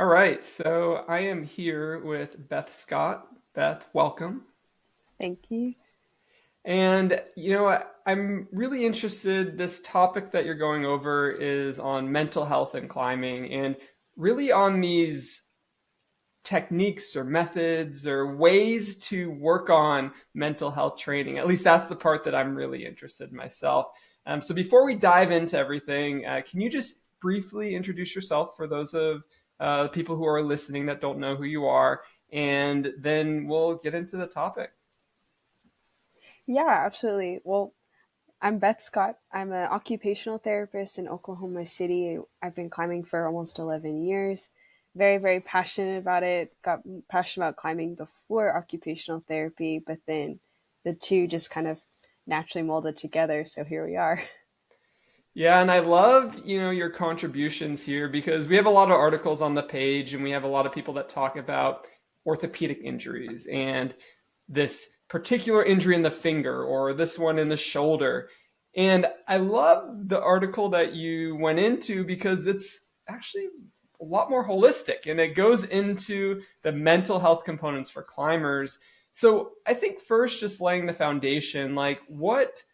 All right, so I am here with Beth Scott. Beth, welcome. Thank you. And I'm really interested. This topic that you're going over is on mental health and climbing, and really on these techniques or methods or ways to work on mental health training. At least that's the part that I'm really interested in myself. So before we dive into everything, can you just briefly introduce yourself for those of people who are listening that don't know who you are, and then we'll get into the topic. Yeah, absolutely. Well, I'm Beth Scott. I'm an occupational therapist in Oklahoma City. I've been climbing for almost 11 years. Very, very passionate about it. Got passionate about climbing before occupational therapy, but then the two just kind of naturally molded together. So here we are. Yeah, and I love, your contributions here because we have a lot of articles on the page and we have a lot of people that talk about orthopedic injuries and this particular injury in the finger or this one in the shoulder. And I love the article that you went into because it's actually a lot more holistic and it goes into the mental health components for climbers. So I think first, just laying the foundation, like what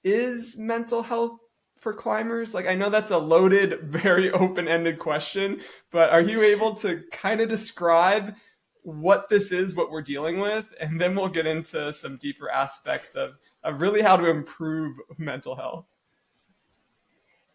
is mental health for climbers? Like, I know that's a loaded, very open ended question, but are you able to kind of describe what this is, what we're dealing with? And then we'll get into some deeper aspects of really how to improve mental health.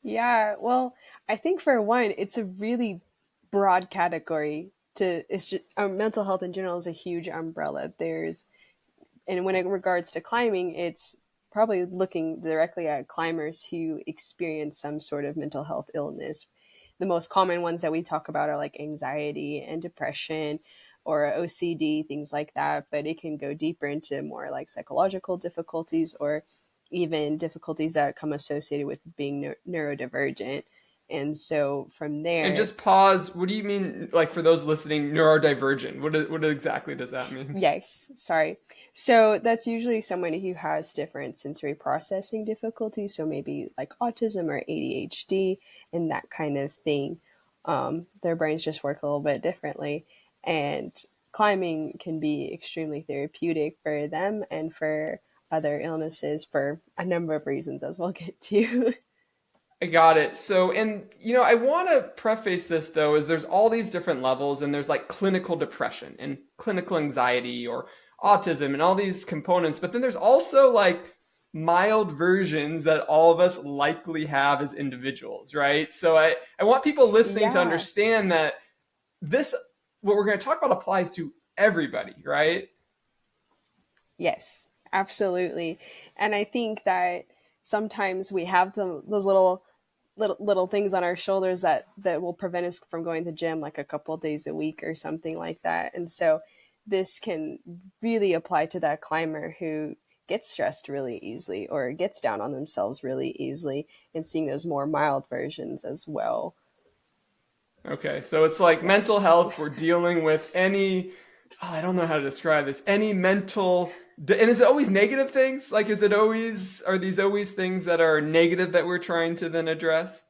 Yeah, well, I think for one, it's a really broad category. It's just mental health in general is a huge umbrella. And when it regards to climbing, it's probably looking directly at climbers who experience some sort of mental health illness. The most common ones that we talk about are like anxiety and depression or OCD, things like that. But it can go deeper into more like psychological difficulties or even difficulties that come associated with being neurodivergent. And so from And there, just pause. What do you mean, like for those listening, neurodivergent? What exactly does that mean? yes, sorry. So that's usually someone who has different sensory processing difficulties. So maybe like autism or ADHD and that kind of thing. Their brains just work a little bit differently. And climbing can be extremely therapeutic for them and for other illnesses for a number of reasons, as we'll get to. I got it. So, and I want to preface this though, is there's all these different levels, and there's like clinical depression and clinical anxiety or autism and all these components. But then there's also like mild versions that all of us likely have as individuals, right? So I want people listening to Yeah. understand that this, what we're going to talk about applies to everybody, right? Yes, absolutely. And I think that sometimes we have those little things on our shoulders that will prevent us from going to the gym like a couple of days a week or something like that. And so this can really apply to that climber who gets stressed really easily or gets down on themselves really easily and seeing those more mild versions as well. Okay, so it's like Yeah. mental health. We're dealing with any, I don't know how to describe this, any mental, and is it always negative things? Like, is it always, are these always things that are negative that we're trying to then address?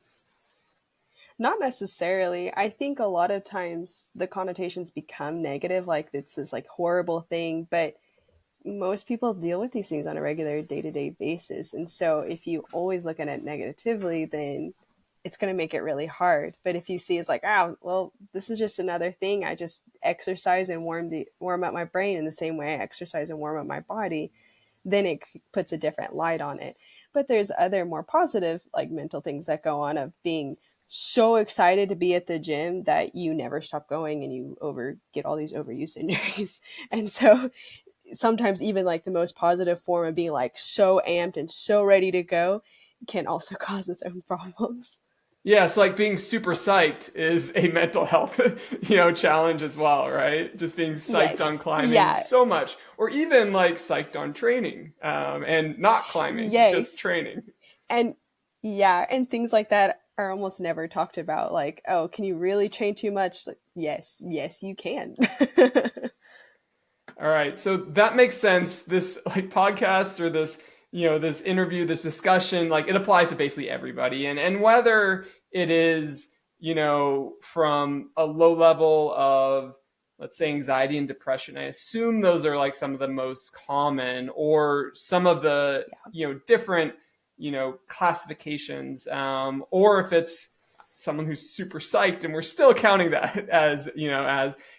Not necessarily. I think a lot of times the connotations become negative, like it's this like horrible thing, but most people deal with these things on a regular day-to-day basis. And so if you always look at it negatively, then it's going to make it really hard. But if you see it's like, oh, well, this is just another thing. I just exercise and warm up my brain in the same way I exercise and warm up my body, then it puts a different light on it. But there's other more positive like mental things that go on of being so excited to be at the gym that you never stop going and you over get all these overuse injuries. And so sometimes even like the most positive form of being like so amped and so ready to go can also cause its own problems. Yeah, it's like being super psyched is a mental health, challenge as well, right? Just being psyched on Yes. climbing Yeah. so much, or even like psyched on training, and not climbing, just Yes. training. And yeah, and things like that are almost never talked about. Like, oh, can you really train too much? Like, yes, yes, you can. All right. So that makes sense. This like podcast or this, this interview, this discussion, like it applies to basically everybody. And whether it is, from a low level of, let's say, anxiety and depression. I assume those are like some of the most common, or some of the, Yeah. different, classifications, or if it's someone who's super psyched and we're still counting that as,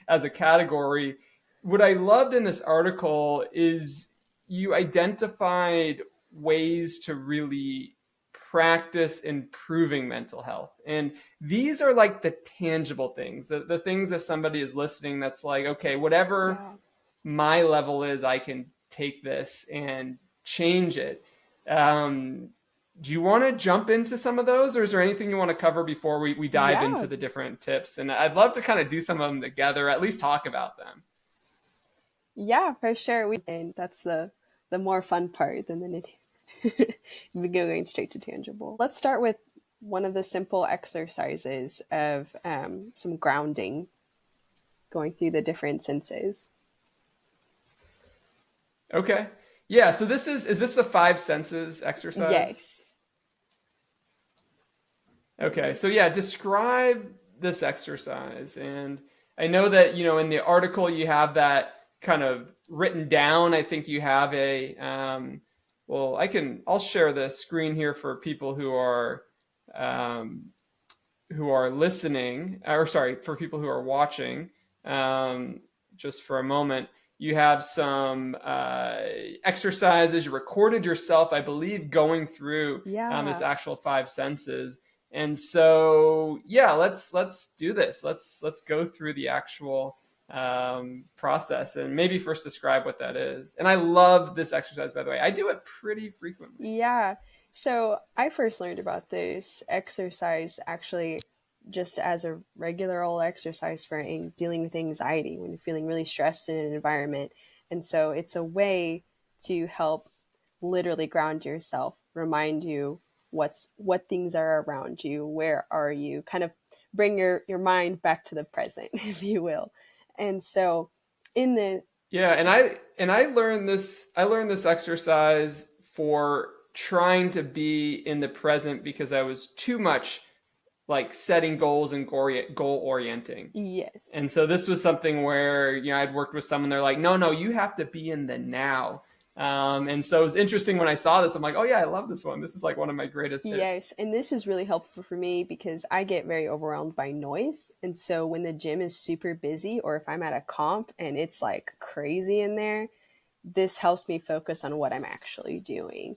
as a category. What I loved in this article is you identified ways to really practice improving mental health. And these are like the tangible things, the things, if somebody is listening that's like, okay, whatever Yeah. my level is, I can take this and change it. Um, do you want to jump into some of those, or is there anything you want to cover before we dive into Yeah. the different tips? And I'd love to kind of do some of them together, at least talk about them. Yeah, for sure. And that's the more fun part than the nitty. We go going straight to tangible. Let's start with one of the simple exercises of some grounding, going through the different senses. Okay. Yeah. So is this the five senses exercise? Yes, it Okay, so is. yeah, describe this exercise. And I know that, in the article you have that kind of written down. I think you have well, I'll share the screen here for people um, who are listening, or sorry, for people who are watching, um, just for a moment. You have some exercises. You recorded yourself, I believe, going through this Yeah. actual five senses. And so, yeah, let's do this. Let's go through the actual process, and maybe first describe what that is. And I love this exercise, by the way. I do it pretty frequently. Yeah. So I first learned about this exercise actually just as a regular old exercise for dealing with anxiety when you're feeling really stressed in an environment. And so it's a way to help literally ground yourself, remind you what things are around you, where are you, kind of bring your mind back to the present, if you will. And so in the Yeah, and I learned this exercise for trying to be in the present because I was too much like setting goals and goal orienting. yes. And so this was something where, I'd worked with someone, they're like, no, no, you have to be in the now. And so it was interesting when I saw this. I'm like, oh yeah, I love this one. This is like one of my greatest hits. Yes, and this is really helpful for me because I get very overwhelmed by noise. And so when the gym is super busy or if I'm at a comp and it's like crazy in there, this helps me focus on what I'm actually doing.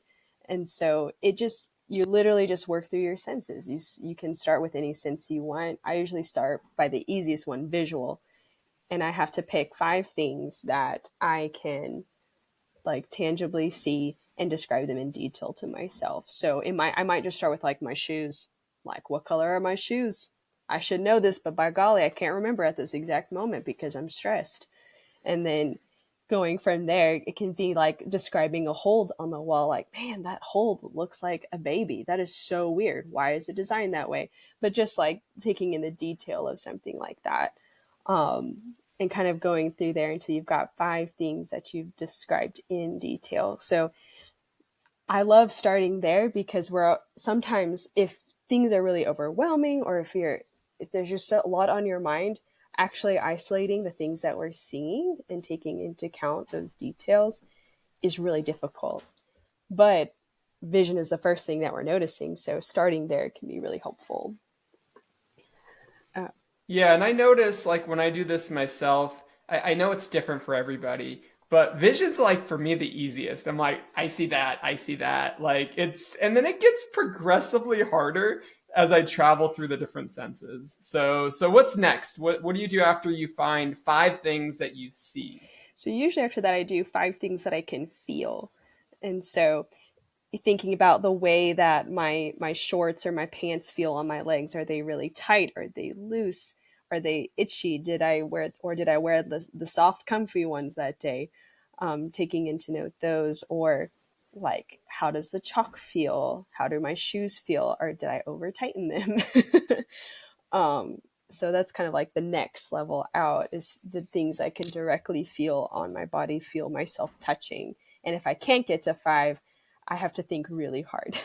And so it just you literally just work through your senses. You can start with any sense you want. I usually start by the easiest one, visual, and I have to pick 5 things that I can like tangibly see and describe them in detail to myself. So I might just start with like my shoes. Like, what color are my shoes? I should know this, but by golly, I can't remember at this exact moment because I'm stressed. And then going from there, it can be like describing a hold on the wall. Like, man, that hold looks like a baby. That is so weird. Why is it designed that way? But just like taking in the detail of something like that, and kind of going through there until you've got 5 things that you've described in detail. So I love starting there because we're sometimes if things are really overwhelming or if there's just a lot on your mind, actually isolating the things that we're seeing and taking into account those details is really difficult. But vision is the first thing that we're noticing, so starting there can be really helpful. Uh, Yeah, and I notice like when I do this myself, I know it's different for everybody, but vision's like for me the easiest. I'm like, I see that, I see that. Like and then it gets progressively harder as I travel through the different senses. So what's next? What do you do after you find five things that you see? so usually after that, I do 5 things that I can feel, and so thinking about the way that my shorts or my pants feel on my legs. Are they really tight? Are they loose? Are they itchy? Did I wear the soft comfy ones that day? Taking into note those, or like, how does the chalk feel? How do my shoes feel? Or did I over tighten them? um, so that's kind of like the next level out is the things I can directly feel on my body, feel myself touching. And if I can't get to 5, I have to think really hard.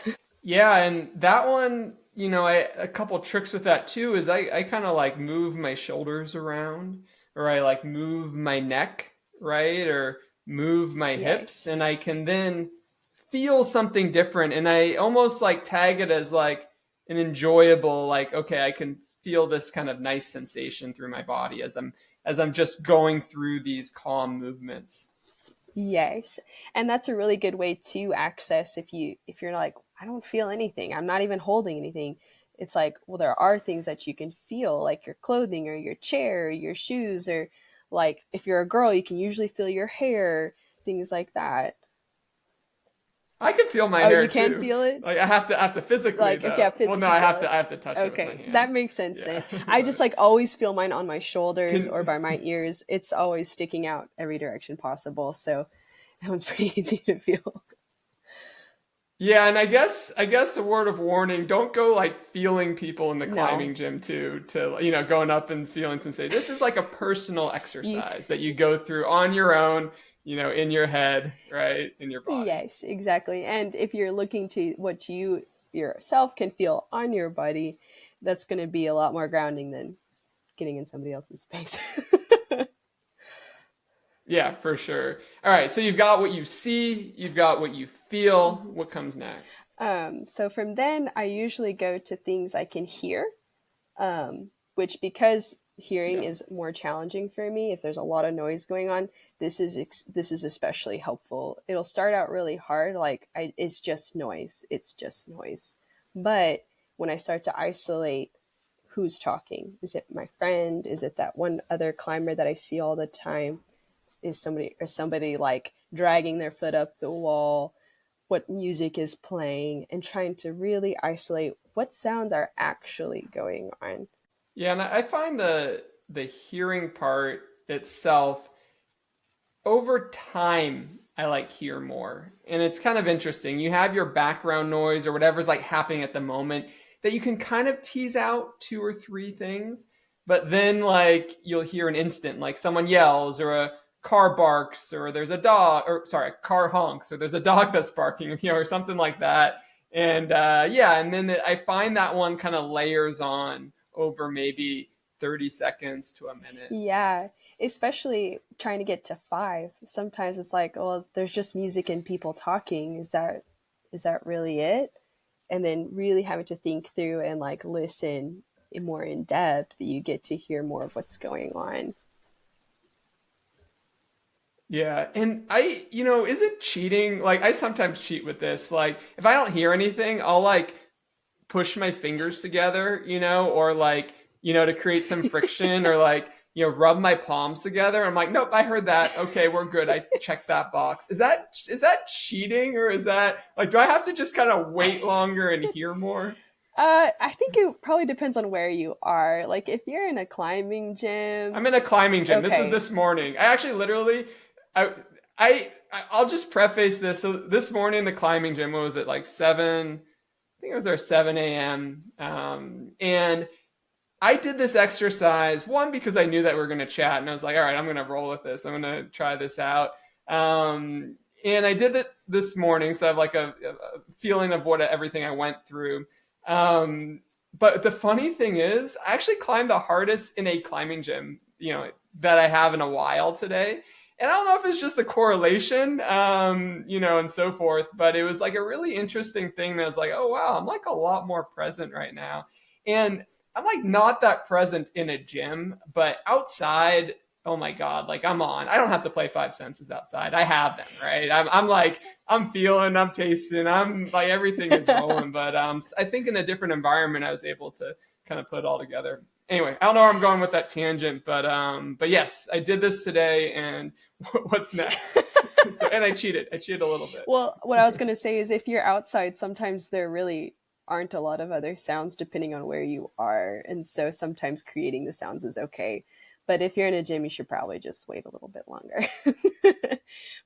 Yeah, and that one, a couple tricks with that too is I kind of like move my shoulders around, or I like move my neck, right? Or move my hips, Yes. and I can then feel something different. And I almost like tag it as like an enjoyable, like, okay, I can feel this kind of nice sensation through my body as I'm just going through these calm movements. Yes. And that's a really good way to access if you're like, I don't feel anything. I'm not even holding anything. It's like, well, there are things that you can feel, like your clothing or your chair, or your shoes, or like if you're a girl, you can usually feel your hair, things like that. I can feel my Oh, hair you can too. feel it? Like I have to physically Like, okay, I though. Well, no, physically I have feel to it. I have to touch it with my Okay, hand. that makes sense Yeah, then. I just but like always feel mine on my shoulders or can by my ears. It's always sticking out every direction possible. So that one's pretty easy to feel. yeah, and I guess a word of warning: don't go like feeling people in the No, climbing gym too. To going up and feeling sensation. This is like a personal you, exercise that you go through on your own. In your head, right, in your body. yes, exactly. And if you're looking to what you yourself can feel on your body, that's going to be a lot more grounding than getting in somebody else's space. Yeah, for sure. All right, so you've got what you see, you've got what you feel. Mhm. What comes next? So from then, I usually go to things I can hear, which because hearing Yeah. is more challenging for me, if there's a lot of noise going on, this is especially helpful. It'll start out really hard, like it's just noise, it's just noise. But when I start to isolate who's talking, is it my friend? Is it that one other climber that I see all the time? Is somebody like dragging their foot up the wall? What music is playing? And trying to really isolate what sounds are actually going on. Yeah, and I find the hearing part itself over time I like hear more. And it's kind of interesting. You have your background noise or whatever's like happening at the moment that you can kind of tease out two or three things, but then like you'll hear an instant like someone yells or a car barks or there's a dog or sorry, a car honks or there's a dog that's barking, or something like that. And yeah, and then I find that one kind of layers on over maybe 30 seconds to a minute. Yeah, especially trying to get to five. Sometimes it's like, oh, there's just music and people talking. Is that really it? And then really having to think through and like listen more in depth, you get to hear more of what's going on. Yeah, and is it cheating? Like, I sometimes cheat with this. Like, if I don't hear anything, I'll like push my fingers together, or like, to create some friction, or like, rub my palms together. I'm like, nope, I heard that. Okay, we're good. I checked that box. Is that cheating, or is that like, do I have to just kind of wait longer and hear more? I think it probably depends on where you are. Like if you're in a climbing gym, I'm in a climbing gym. This was okay. this morning. I actually literally, I, I'll just preface this. So this morning, the climbing gym, what was it, like 7? I think it was our 7 a.m. And I did this exercise, one, because I knew that we were going to chat, and I was like, all right, I'm going to roll with this. I'm going to try this out. And I did it this morning, so I have like a feeling of what everything I went through. Um, but the funny thing is, I actually climbed the hardest in a climbing gym, that I have in a while today. And I don't know if it's just the correlation, and so forth, but it was like a really interesting thing that was like, oh, wow, I'm like a lot more present right now. And I'm like not that present in a gym, but outside, oh my God, like I'm on. I don't have to play five senses outside. I have them, right? I'm like, I'm feeling, I'm tasting, I'm like, everything is rolling. But I think in a different environment, I was able to kind of put it all together. Anyway, I don't know where I'm going with that tangent, but yes, I did this today, and what's next? So, and I cheated. I cheated a little bit. Well, what I was going to say is if you're outside, sometimes there really aren't a lot of other sounds depending on where you are. And so sometimes creating the sounds is okay. But if you're in a gym, you should probably just wait a little bit longer.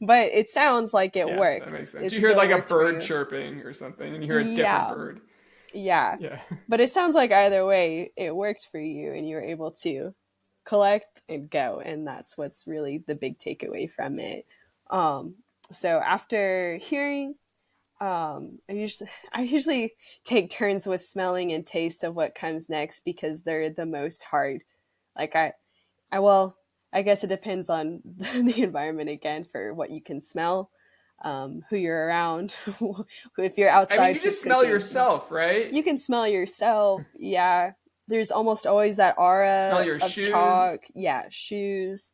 But it sounds like it Yeah, that makes worked. sense. It You hear still like a worked for bird you. chirping or something, and you hear a different Yeah. bird. Yeah. Yeah. But it sounds like either way, it worked for you and you were able to collect and go. And that's what's really the big takeaway from it. Um, so after hearing, I usually take turns with smelling and taste of what comes next because they're the most hard. Like I well, I guess it depends on the environment again for what you can smell, who you're around. If you're I mean, outside you who's just smell cooking, yourself, right? you can smell yourself. Yeah, there's almost always that Smell aura your of shoes. chalk. Yeah, shoes,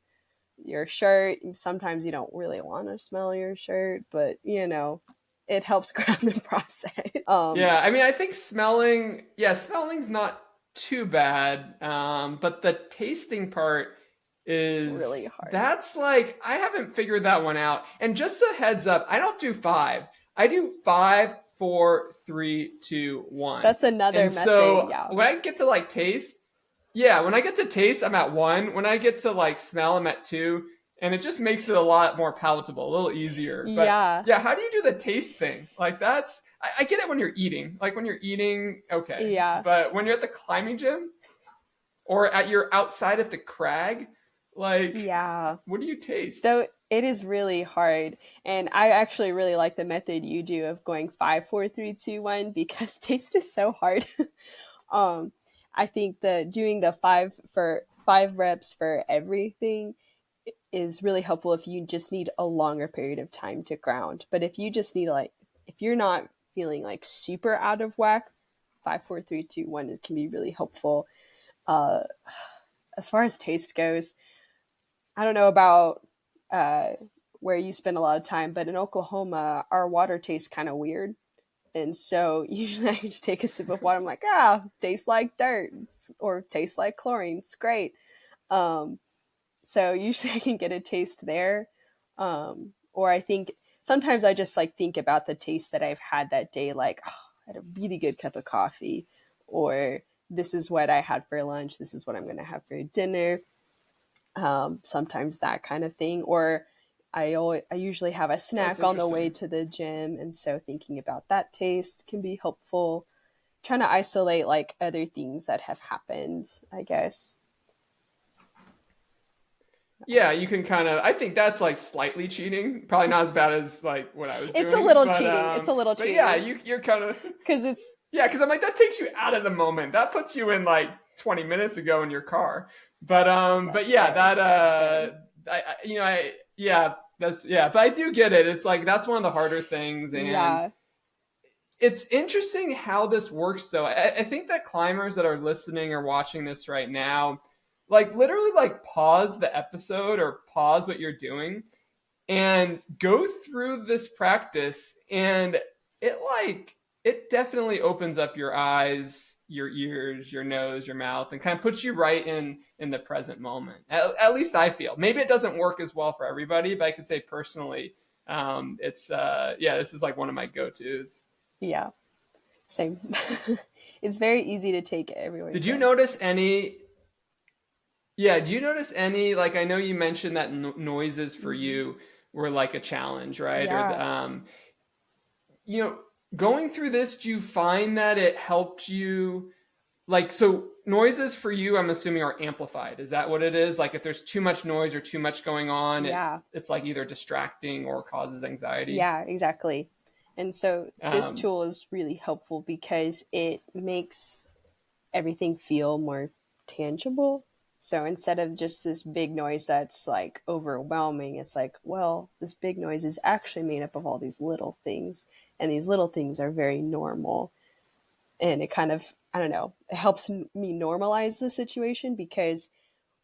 your shirt. Sometimes you don't really want to smell your shirt, but it helps ground the process. Yeah, I mean, I think smelling, yeah, smelling's not too bad. But the tasting part Really is hard. that's like I haven't figured that one out. And just a heads up, I don't do five. I do five, four, three, two, one. That's another And method. so Yeah. when I get to like taste, yeah, when I get to taste, I'm at one. When I get to like smell, I'm at two. And it just makes it a lot more palatable, a little easier. But Yeah. yeah, how do you do the taste thing? Like that's I get it when you're eating. Like when you're eating, okay. Yeah. But when you're at the climbing gym or at your outside at the crag, like Yeah. what do you taste? Though it is really hard. And I actually really like the method you do of going 5, 4, 3, 2, 1 because taste is so hard. um I think the doing the 5 reps for everything is really helpful if you just need a longer period of time to ground. But if you just need like if you're not feeling like super out of whack, 5, 4, 3, 2, 1 it can be really helpful. Uh as far as taste goes, I don't know about uh where you spend a lot of time, but in Oklahoma, our water tastes kind of weird. And so usually I just take a sip of water. I'm like, tastes like dirt or tastes like chlorine. It's great. Um, so usually I can get a taste there. Or I think sometimes I just like think about the taste that I've had that day, like, I had a really good cup of coffee, or this is what I had for lunch. This is what I'm going to have for dinner. Sometimes that kind of thing. Or I usually have a That's snack on the way interesting. to the gym, and so thinking about that taste can be helpful. Trying to isolate like other things that have happened, I guess. Yeah, you can kind of I think that's like slightly cheating. Probably not as bad as like what I was It's a doing, little cheating. It's a little but yeah, cheating you're kind of because it's yeah, because I'm like that takes you out of the moment. That puts you in like 20 minutes ago in your car. But that's yeah, fair. that That's fair. I yeah, that's yeah, but I do get it. It's like that's one of the harder things, and Yeah. it's interesting how this works though. I think that climbers that are listening or watching this right now, like literally like pause the episode or pause what you're doing and go through this practice, and it definitely opens up your eyes, your ears, your nose, your mouth, and kind of puts you right in the present moment. At least I feel. Maybe it doesn't work as well for everybody, but I could say personally, it's yeah, this is like one of my go-to's. Yeah. Same. It's very easy to take everywhere you Did you go. notice any? Yeah, do you notice any? Like, I know you mentioned that noises for Hmm. you were like a challenge, right? Or Yeah. you know, going through this, do you find that it helped you? Like, so noises for you, I'm assuming are amplified. Is that what it is? Like, if there's too much noise or too much going on, Yeah. it's like either distracting or causes anxiety. Yeah, exactly. And so this Um, tool is really helpful because it makes everything feel more tangible. So instead of just this big noise that's like overwhelming, it's like, well, this big noise is actually made up of all these little things. And these little things are very normal. And it kind of, I don't know, it helps me normalize the situation because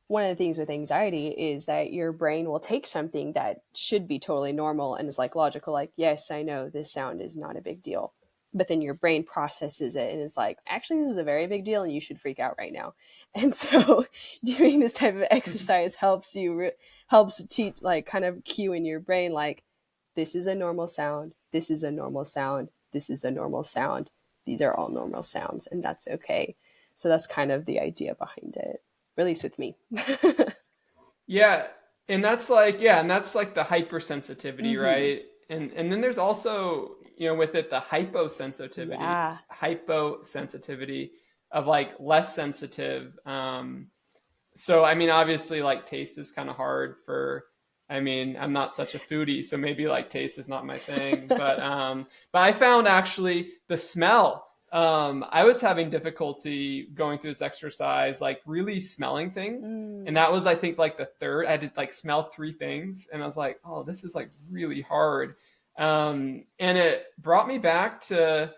one of the things with anxiety is that your brain will take something that should be totally normal and is like logical, like, yes, I know this sound is not a big deal. But then your brain processes it and is like, actually, this is a very big deal and you should freak out right now. And so doing this type of exercise helps teach, like, kind of cue in your brain, like, this is a normal sound. This is a normal sound. This is a normal sound. These are all normal sounds, and that's okay. So that's kind of the idea behind it, at least with me. yeah, and that's like yeah, and that's like the hypersensitivity, Hmm. right? And then there's also with it the hyposensitivity, Yeah. hyposensitivity of like less sensitive. So I mean, obviously, like taste is kind of hard for I mean, I'm not such a foodie, so maybe like taste is not my thing. But I found actually the smell. I was having difficulty going through this exercise, like really smelling things. And Mm, that was, I think, like the third. I had to like smell three things, and I was like, oh, this is like really hard. And it brought me back to,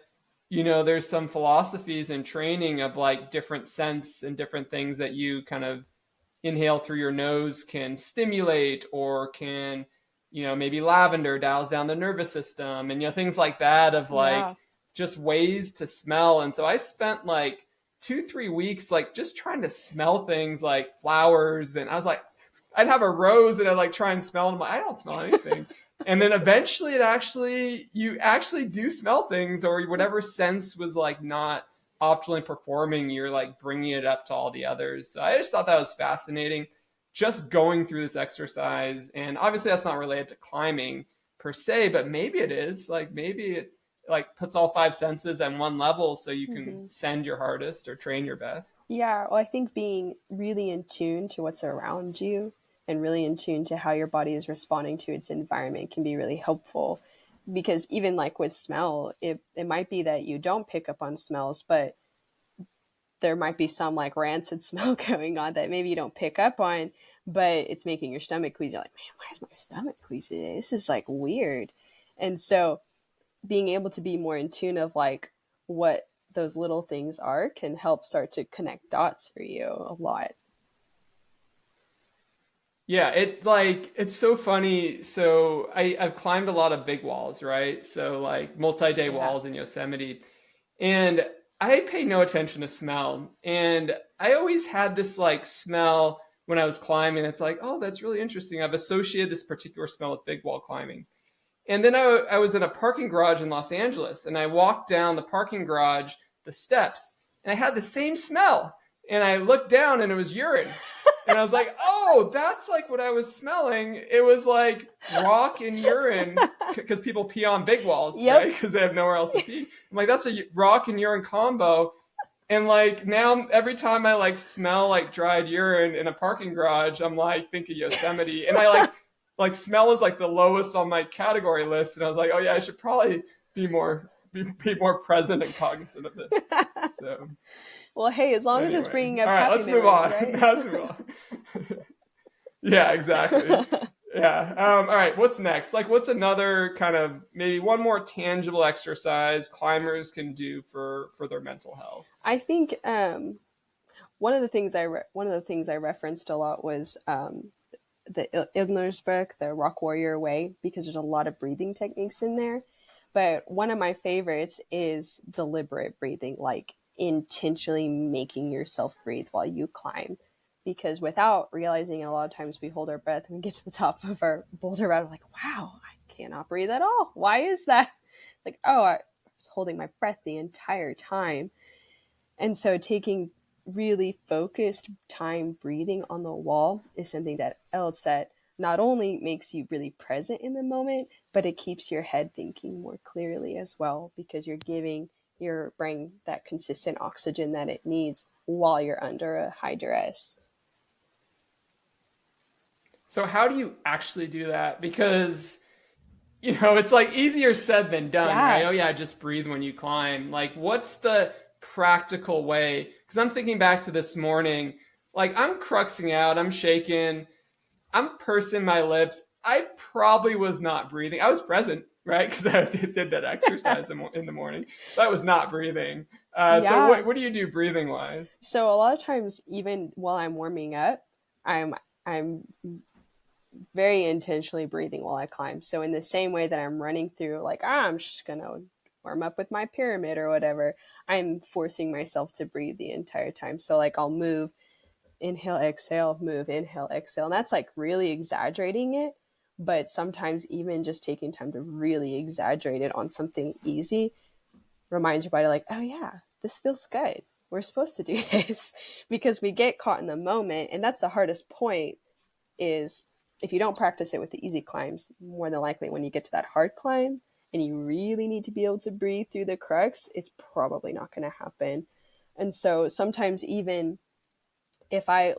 there's some philosophies and training of like different scents and different things that you kind of inhale through your nose can stimulate, or can, maybe lavender dials down the nervous system, and things like that, of like yeah. just ways to smell. And so I spent like 2 3 weeks like just trying to smell things like flowers, and I was like, I'd have a rose and I'd like try and smell, and I'm like, I don't smell anything. And then eventually you actually do smell things, or whatever sense was like not optimally performing, you're like bringing it up to all the others. So I just thought that was fascinating, just going through this exercise. And obviously that's not related to climbing per se, but maybe it is. Like maybe it like puts all five senses at one level, so you can Hmm. send your hardest or train your best. Yeah, well, I think being really in tune to what's around you and really in tune to how your body is responding to its environment can be really helpful. Because even like with smell, it might be that you don't pick up on smells, but there might be some like rancid smell going on that maybe you don't pick up on, but it's making your stomach queasy. You're like, man, why is my stomach queasy today? This is like weird. And so being able to be more in tune of like what those little things are can help start to connect dots for you a lot. Yeah, it's so funny. So I've climbed a lot of big walls, right? So like multi-day Yeah. walls in Yosemite. And I pay no attention to smell. And I always had this like smell when I was climbing. It's like, oh, that's really interesting. I've associated this particular smell with big wall climbing. And then I was in a parking garage in Los Angeles, and I walked down the parking garage, the steps, and I had the same smell. And I looked down, and it was urine. And I was like, oh, that's like what I was smelling. It was like rock and urine, because people pee on big walls, right? Yep. Because they have nowhere else to pee. I'm like, that's a rock and urine combo. And like now, every time I like smell like dried urine in a parking garage, I'm like, think of Yosemite. And I like smell is like the lowest on my category list. And I was like, oh yeah, I should probably be more present and cognizant of this. So Well, hey, as long as it's anyway, bringing up all right, happy let's move memories, on. right? Let's move on. Yeah, exactly. Yeah. All right. What's next? Like, what's another kind of maybe one more tangible exercise climbers can do for their mental health? I think one of the things I referenced a lot was the Ilgner's book, The Rock Warrior Way, because there's a lot of breathing techniques in there. But one of my favorites is deliberate breathing, like intentionally making yourself breathe while you climb. Because without realizing it, a lot of times we hold our breath and we get to the top of our boulder route, we're like, wow, I cannot breathe at all. Why is that? Like, oh, I was holding my breath the entire time. And so taking really focused time breathing on the wall is something that not only makes you really present in the moment, but it keeps your head thinking more clearly as well, because you're giving your brain that consistent oxygen that it needs while you're under a high duress. So how do you actually do that? Because it's like easier said than done, right? Yeah. Oh yeah, just breathe when you climb. Like, what's the practical way? Because I'm thinking back to this morning, like I'm cruxing out, I'm shaking, I'm pursing my lips. I probably was not breathing. I was present, right? Because I did that exercise in the morning, but I was not breathing. So Yeah. what do you do breathing wise? So a lot of times, even while I'm warming up, I'm very intentionally breathing while I climb. So in the same way that I'm running through, like, I'm just gonna warm up with my pyramid or whatever, I'm forcing myself to breathe the entire time. So like I'll move, inhale, exhale, move, inhale, exhale. And that's like really exaggerating it. But sometimes even just taking time to really exaggerate it on something easy reminds your body like, oh yeah, this feels good. We're supposed to do this, because we get caught in the moment. And that's the hardest point, is if you don't practice it with the easy climbs, more than likely when you get to that hard climb and you really need to be able to breathe through the crux, it's probably not going to happen. And so sometimes even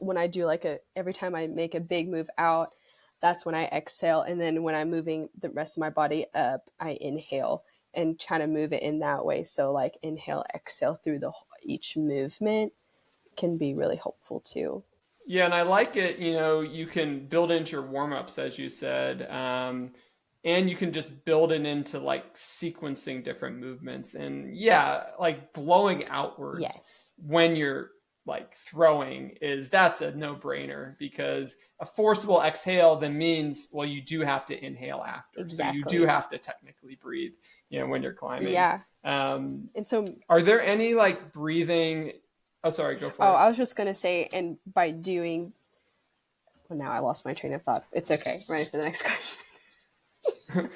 when I do like every time I make a big move out, that's when I exhale. And then when I'm moving the rest of my body up, I inhale and try to move it in that way. So like inhale, exhale through each movement can be really helpful too. Yeah, and I like it. You can build into your warm ups, as you said, and you can just build it into like sequencing different movements. And yeah, like blowing outwards Yes, when you're like throwing that's a no brainer because a forcible exhale then means, well, you do have to inhale after. So you do exactly. have to technically breathe, when you're climbing. Yeah. Um, And so, are there any like breathing? Oh, sorry, go for oh, it. I was just going to say, and by doing, well, now I lost my train of thought. It's okay. Ready for the next question.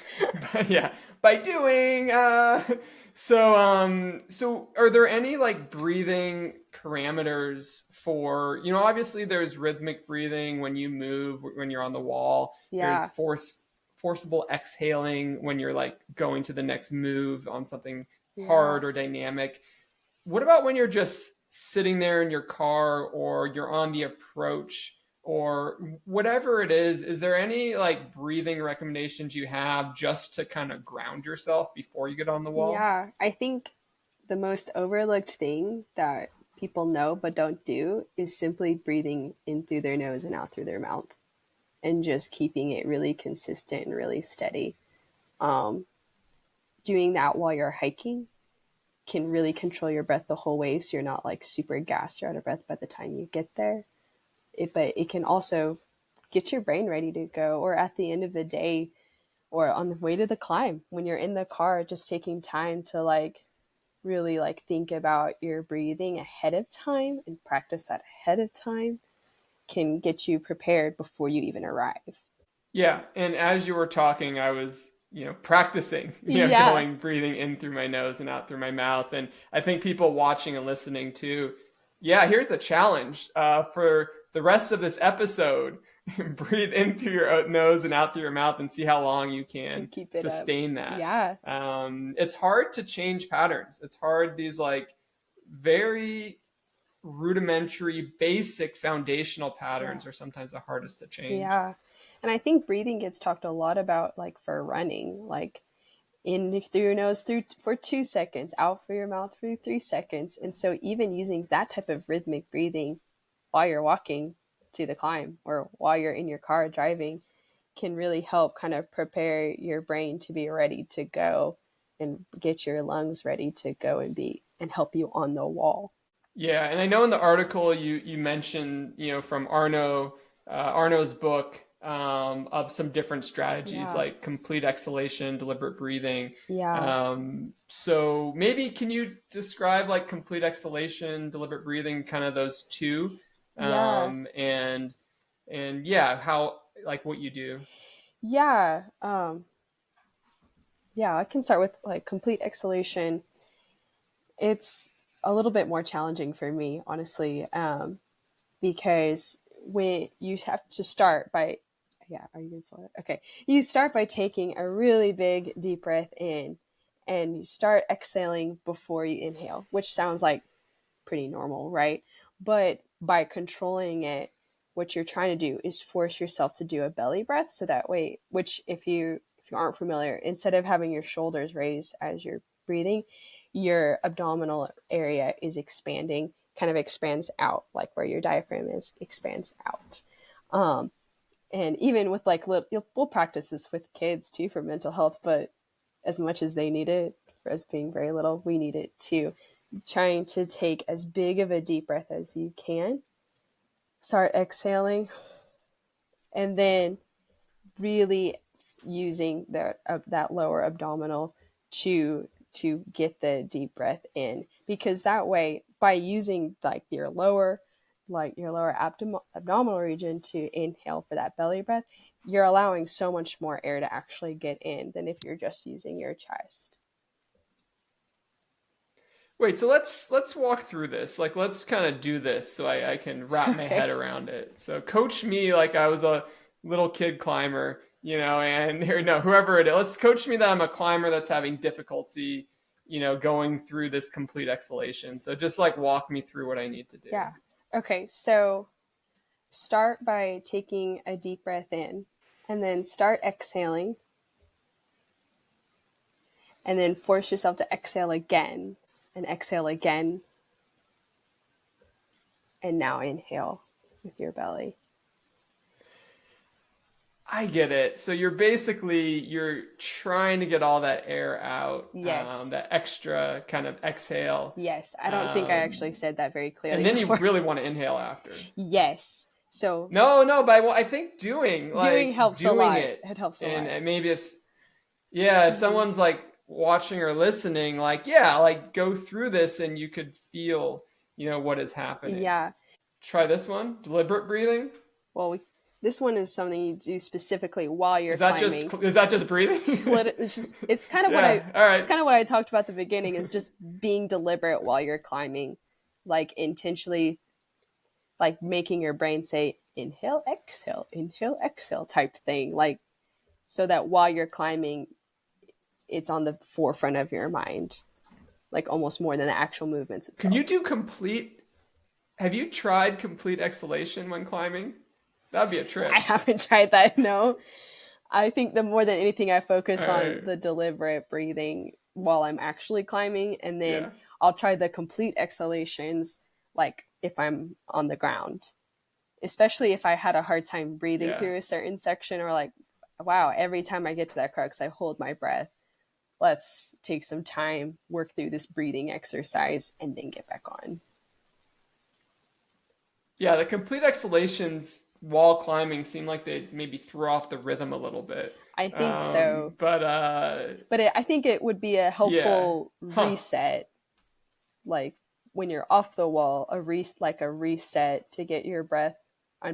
But yeah, by doing so are there any like breathing parameters for, obviously there's rhythmic breathing when you move, when you're on the wall. There's Yeah. forcible exhaling when you're like going to the next move on something Yeah. hard or dynamic. What about when you're just sitting there in your car or you're on the approach or whatever it is? Is there any like breathing recommendations you have just to kind of ground yourself before you get on the wall? Yeah. I think the most overlooked thing that people know but don't do is simply breathing in through their nose and out through their mouth and just keeping it really consistent and really steady. Um, Doing that while you're hiking can really control your breath the whole way so you're not like super gassed or out of breath by the time you get there. But it can also get your brain ready to go, or at the end of the day or on the way to the climb when you're in the car, just taking time to like really like think about your breathing ahead of time and practice that ahead of time can get you prepared before you even arrive. Yeah, and as you were talking, I was, practicing, Yeah. going breathing in through my nose and out through my mouth. And I think people watching and listening too. Yeah, here's the challenge for the rest of this episode. Breathe in through your nose and out through your mouth and see how long you Can can keep it up. sustain that. Yeah. It's hard to change patterns. It's hard, these like very rudimentary, basic, foundational Yeah. patterns are sometimes the hardest to change. Yeah. And I think breathing gets talked a lot about like for running, like in through your nose through for 2 seconds, out for your mouth for 3 seconds. And so even using that type of rhythmic breathing while you're walking to the climb or while you're in your car driving can really help kind of prepare your brain to be ready to go and get your lungs ready to go and be and help you on the wall. Yeah, and I know in the article you mentioned, from Arno's book, of some different strategies Yeah. like complete exhalation, deliberate breathing. Yeah. So maybe can you describe like complete exhalation, deliberate breathing, kind of those two, Yeah. and yeah, how like what you do. Yeah. Yeah, I can start with like complete exhalation. It's a little bit more challenging for me, honestly, because when you have to start by, yeah, are you going to follow it? Okay. You start by taking a really big deep breath in and you start exhaling before you inhale, which sounds like pretty normal, right? But by controlling it, what you're trying to do is force yourself to do a belly breath. So that way, which if you aren't familiar, instead of having your shoulders raised as you're breathing, your abdominal area is expanding, kind of expands out, like where your diaphragm is, expands out. Um, and even with like, we'll practice this with kids too for mental health, but as much as they need it, for us being very little, we need it too. Trying to take as big of a deep breath as you can. Start exhaling, and then really using that lower abdominal to get the deep breath in, because that way by using like your lower abdominal region to inhale for that belly breath, you're allowing so much more air to actually get in than if you're just using your chest. Wait, so let's walk through this. Like, let's kind of do this so I can wrap my head Okay. around it. So, coach me like I was a little kid climber, and or no, whoever it is. Let's coach me that I'm a climber that's having difficulty, going through this complete exhalation. So, just like walk me through what I need to do. Yeah. Okay, so start by taking a deep breath in. And then start exhaling. And then force yourself to exhale again and exhale again. And now inhale with your belly. I get it. So you're trying to get all that air out, Yes. that extra kind of exhale, Yes. I don't think I um, actually said that very and clearly then you before. really want to inhale after. Yes. So No, no, but I think doing helps a doing lot. it, It helps a lot. and maybe if yeah, if Mm-hmm. someone's like watching or listening, like yeah, like go through this and you could feel, what is happening. Yeah. Try this one, deliberate breathing. Well, this one is something you do specifically while you're climbing. Is that just breathing? It's kind of what Yeah. All right. I talked about at the beginning is just being deliberate while you're climbing, like intentionally, like making your brain say inhale exhale type thing, like so that while you're climbing, it's on the forefront of your mind, like almost more than the actual movements Can itself. you do complete? Have you tried complete exhalation when climbing? That'd be a I trip. haven't tried that. No, I think the more than anything, I All focus on right. the deliberate breathing while I'm actually climbing, and then Yeah. I'll try the complete exhalations, like if I'm on the ground, especially if I had a hard time breathing Yeah. through a certain section, or like, wow, every time I get to that crux, I hold my breath. Let's take some time, work through this breathing exercise, and then get back on. Yeah. The complete exhalations while climbing seem like they maybe throw off the rhythm a little bit. I think so. But But I think it would be a yeah. helpful Huh. reset, like when you're off the wall, like a reset to get your breath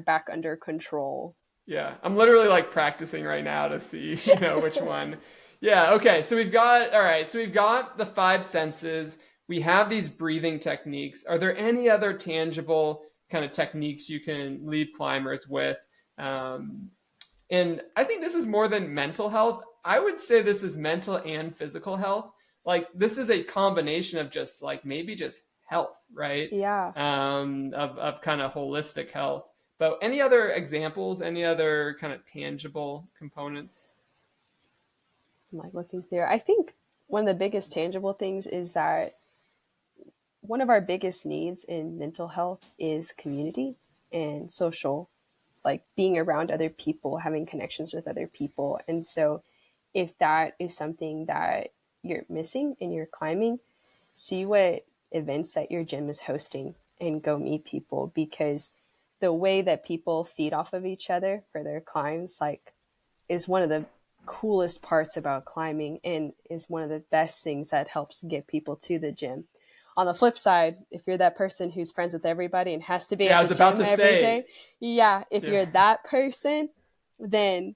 back under control. Yeah, I'm literally like practicing right now to see, which one. Yeah, okay. So we've got all right. So we've got the five senses. We have these breathing techniques. Are there any other tangible kind of techniques you can leave climbers with? Um, and I think this is more than mental health. I would say this is mental and physical health. Like this is a combination of just like maybe just health, right? Yeah, Of kind of holistic health. But any other examples, any other kind of tangible components? I'm like looking through. I think one of the biggest tangible things is that one of our biggest needs in mental health is community and social, like being around other people, having connections with other people. And so, if that is something that you're missing and you're climbing, see what events that your gym is hosting and go meet people, because the way that people feed off of each other for their climbs, like, is one of the coolest parts about climbing and is one of the best things that helps get people to the gym. On the flip side, if you're that person who's friends with everybody and has to be Yeah, at I the was about gym to every say. day, yeah, if Yeah, you're that person, then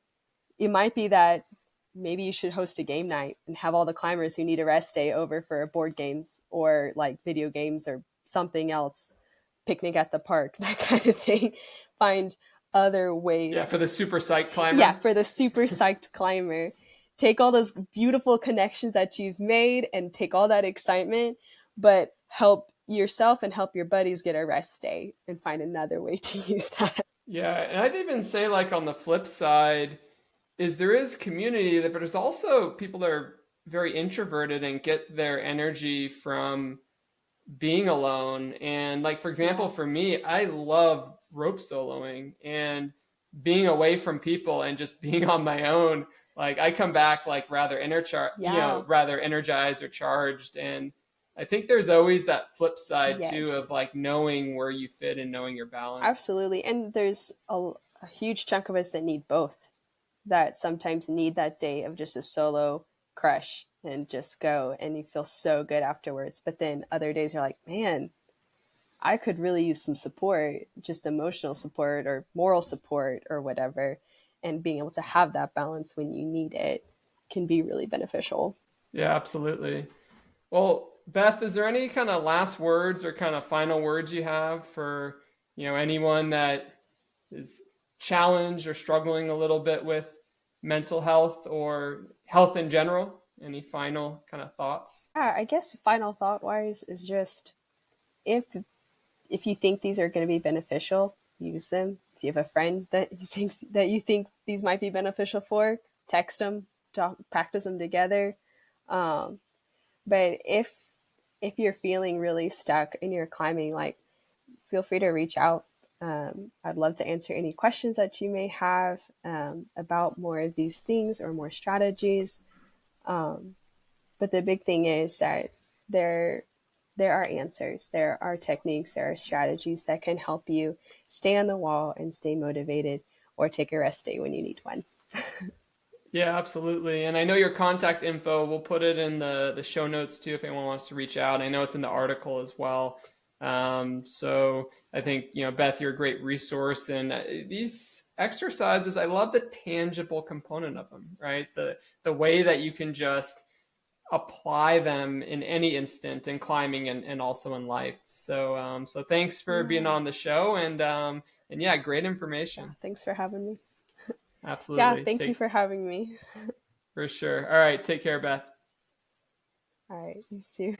it might be that maybe you should host a game night and have all the climbers who need a rest day over for board games or like video games or something else, picnic at the park, that kind of thing. Find other yeah, ways. for the super psych Yeah, climber. for the super psyched climber. Take all those beautiful connections that you've made and take all that excitement, but help yourself and help your buddies get a rest day and find another way to use that. Yeah, and I'd even say like on the flip side, is there is community, but there's also people that are very introverted and get their energy from being alone. And like for example, Yeah. for me, I love rope soloing and being away from people and just being on my own. Like I come back like Yeah. rather energized or charged. And I think there's always that flip side too of Yes. like knowing where you fit and knowing your balance. Absolutely. And there's a huge chunk of us that need both, that sometimes need that day of just a solo crush and just go and you feel so good afterwards. But then other days you're like, man, I could really use some support, just emotional support or moral support or whatever. And being able to have that balance when you need it can be really beneficial. Yeah, absolutely. Well, Beth, is there any kind of last words or kind of final words you have for, anyone that is challenged or struggling a little bit with mental health or health in general? Any final kind of thoughts? Yeah, I guess final thought wise is just if if you think these are going to be beneficial, use them. If if you have a friend that you think these might be beneficial for, text them, practice them together. Um, but if you're feeling really stuck and you're climbing, like, feel free to reach out. I'd love to answer any questions that you may have about more of these things or more strategies. Um, but the big thing is that there there are answers, there are techniques, there are strategies that can help you stay on the wall and stay motivated, or take a rest day when you need one. Yeah, absolutely. And I know your contact info. We'll put it in the show notes too if anyone wants to reach out. I know it's in the article as well. So I think Beth, you're a great resource, and these exercises, I love the tangible component of them. Right, the way that you can just apply them in any instant in climbing and also in life. So thanks for being Yeah. on the show, and yeah, great Yeah. information. Thanks for having me. Yeah. Absolutely. Thank you for having me. For sure. All right. Take care, Beth. All right. You too.